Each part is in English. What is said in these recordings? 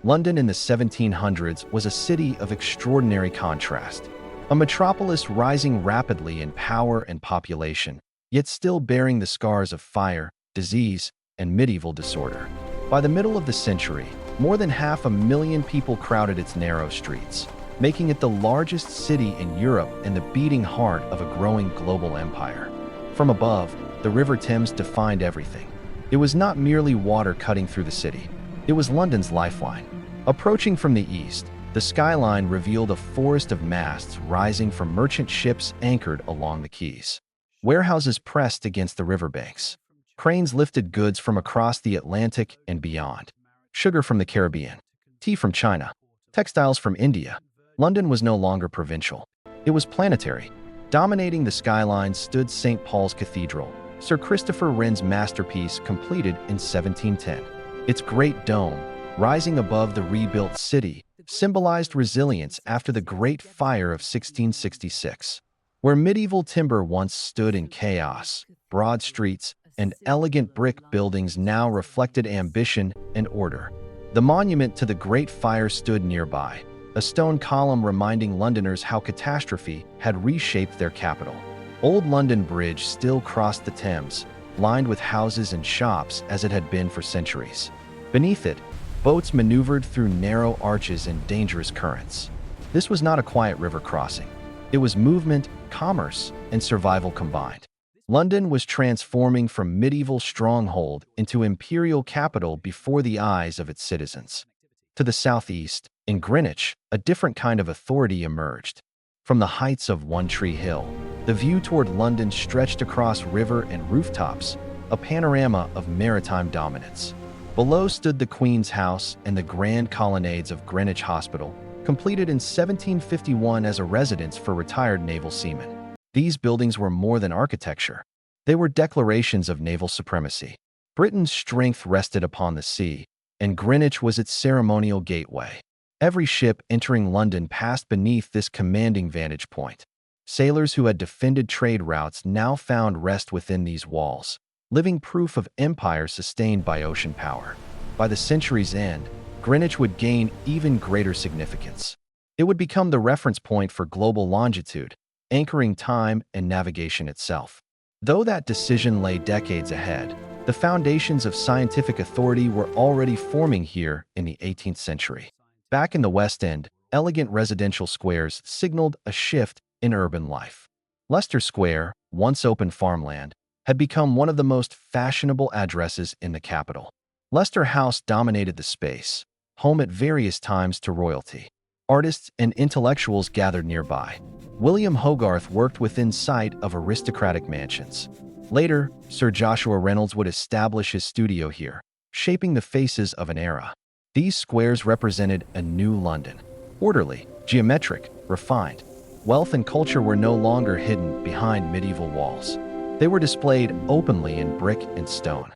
London in the 1700s was a city of extraordinary contrast, a metropolis rising rapidly in power and population, yet still bearing the scars of fire, disease, and medieval disorder. By the middle of the century, more than 500,000 people crowded its narrow streets, making it the largest city in Europe and the beating heart of a growing global empire. From above, the River Thames defined everything. It was not merely water cutting through the city. It was London's lifeline. Approaching from the east, the skyline revealed a forest of masts rising from merchant ships anchored along the quays. Warehouses pressed against the riverbanks. Cranes lifted goods from across the Atlantic and beyond. Sugar from the Caribbean, tea from China, textiles from India. London was no longer provincial. It was planetary. Dominating the skyline stood St. Paul's Cathedral, Sir Christopher Wren's masterpiece completed in 1710. Its great dome, rising above the rebuilt city, symbolized resilience after the Great Fire of 1666. Where medieval timber once stood in chaos, broad streets and elegant brick buildings now reflected ambition and order. The monument to the Great Fire stood nearby, a stone column reminding Londoners how catastrophe had reshaped their capital. Old London Bridge still crossed the Thames, lined with houses and shops as it had been for centuries. Beneath it, boats maneuvered through narrow arches and dangerous currents. This was not a quiet river crossing. It was movement, commerce, and survival combined. London was transforming from medieval stronghold into imperial capital before the eyes of its citizens. To the southeast, in Greenwich, a different kind of authority emerged. From the heights of One Tree Hill, the view toward London stretched across river and rooftops, a panorama of maritime dominance. Below stood the Queen's House and the grand colonnades of Greenwich Hospital, completed in 1751 as a residence for retired naval seamen. These buildings were more than architecture. They were declarations of naval supremacy. Britain's strength rested upon the sea, and Greenwich was its ceremonial gateway. Every ship entering London passed beneath this commanding vantage point. Sailors who had defended trade routes now found rest within these walls, living proof of empire sustained by ocean power. By the century's end, Greenwich would gain even greater significance. It would become the reference point for global longitude, anchoring time and navigation itself. Though that decision lay decades ahead, the foundations of scientific authority were already forming here in the 18th century. Back in the West End, elegant residential squares signaled a shift in urban life. Leicester Square, once open farmland, had become one of the most fashionable addresses in the capital. Leicester House dominated the space, home at various times to royalty. Artists and intellectuals gathered nearby. William Hogarth worked within sight of aristocratic mansions. Later, Sir Joshua Reynolds would establish his studio here, shaping the faces of an era. These squares represented a new London. Orderly, geometric, refined. Wealth and culture were no longer hidden behind medieval walls. They were displayed openly in brick and stone.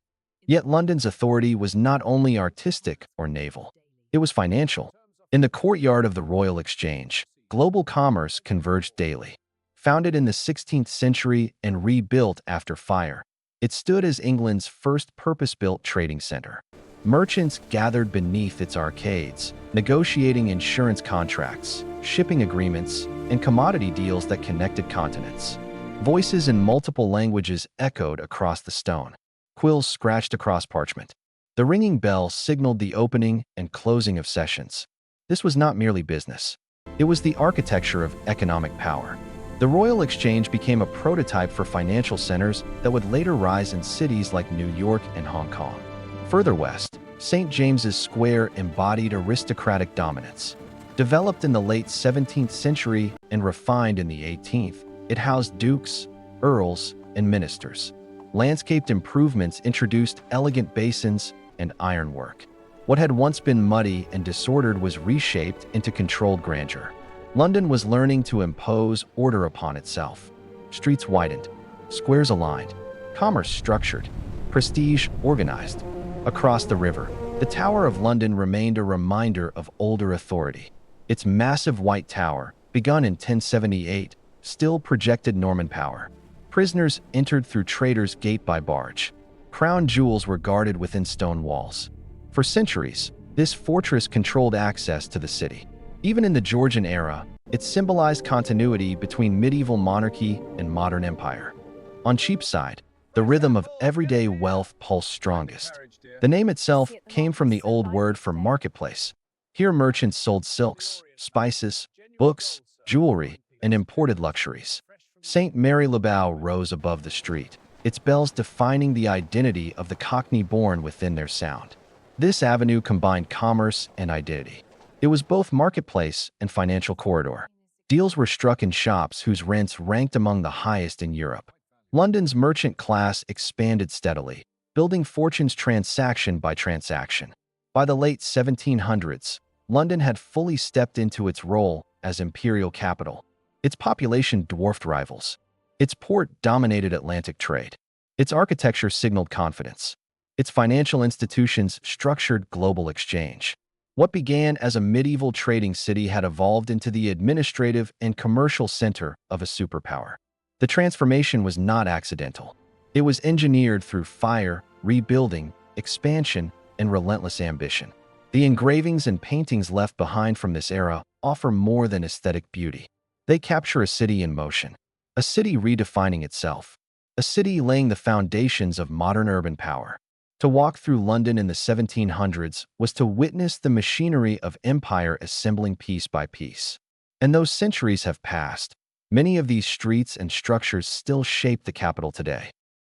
Yet London's authority was not only artistic or naval. It was financial. In the courtyard of the Royal Exchange, global commerce converged daily. Founded in the 16th century and rebuilt after fire, it stood as England's first purpose-built trading center. Merchants gathered beneath its arcades, negotiating insurance contracts, shipping agreements, and commodity deals that connected continents. Voices in multiple languages echoed across the stone. Quills scratched across parchment. The ringing bell signaled the opening and closing of sessions. This was not merely business. It was the architecture of economic power. The Royal Exchange became a prototype for financial centers that would later rise in cities like New York and Hong Kong. Further west, St. James's Square embodied aristocratic dominance. Developed in the late 17th century and refined in the 18th, it housed dukes, earls, and ministers. Landscaped improvements introduced elegant basins and ironwork. What had once been muddy and disordered was reshaped into controlled grandeur. London was learning to impose order upon itself. Streets widened, squares aligned, commerce structured, prestige organized. Across the river, the Tower of London remained a reminder of older authority. Its massive white tower, begun in 1078, still projected Norman power. Prisoners entered through Traitors' Gate by barge. Crown jewels were guarded within stone walls. For centuries, This fortress controlled access to the city. Even in the Georgian era, it symbolized continuity between medieval monarchy and modern empire. On Cheapside, the rhythm of everyday wealth pulsed strongest. The name itself came from the old word for marketplace. Here merchants sold silks, spices, books, jewelry, and imported luxuries. St. Mary Le Bow rose above the street, its bells defining the identity of the Cockney born within their sound. This avenue combined commerce and identity. It was both marketplace and financial corridor. Deals were struck in shops whose rents ranked among the highest in Europe. London's merchant class expanded steadily, building fortunes transaction by transaction. By the late 1700s, London had fully stepped into its role as imperial capital. Its population dwarfed rivals. Its port dominated Atlantic trade. Its architecture signaled confidence. Its financial institutions structured global exchange. What began as a medieval trading city had evolved into the administrative and commercial center of a superpower. The transformation was not accidental. It was engineered through fire, rebuilding, expansion, and relentless ambition. The engravings and paintings left behind from this era offer more than aesthetic beauty. They capture a city in motion, a city redefining itself, a city laying the foundations of modern urban power. To walk through London in the 1700s was to witness the machinery of empire assembling piece by piece. And those centuries have passed. Many of these streets and structures still shape the capital today.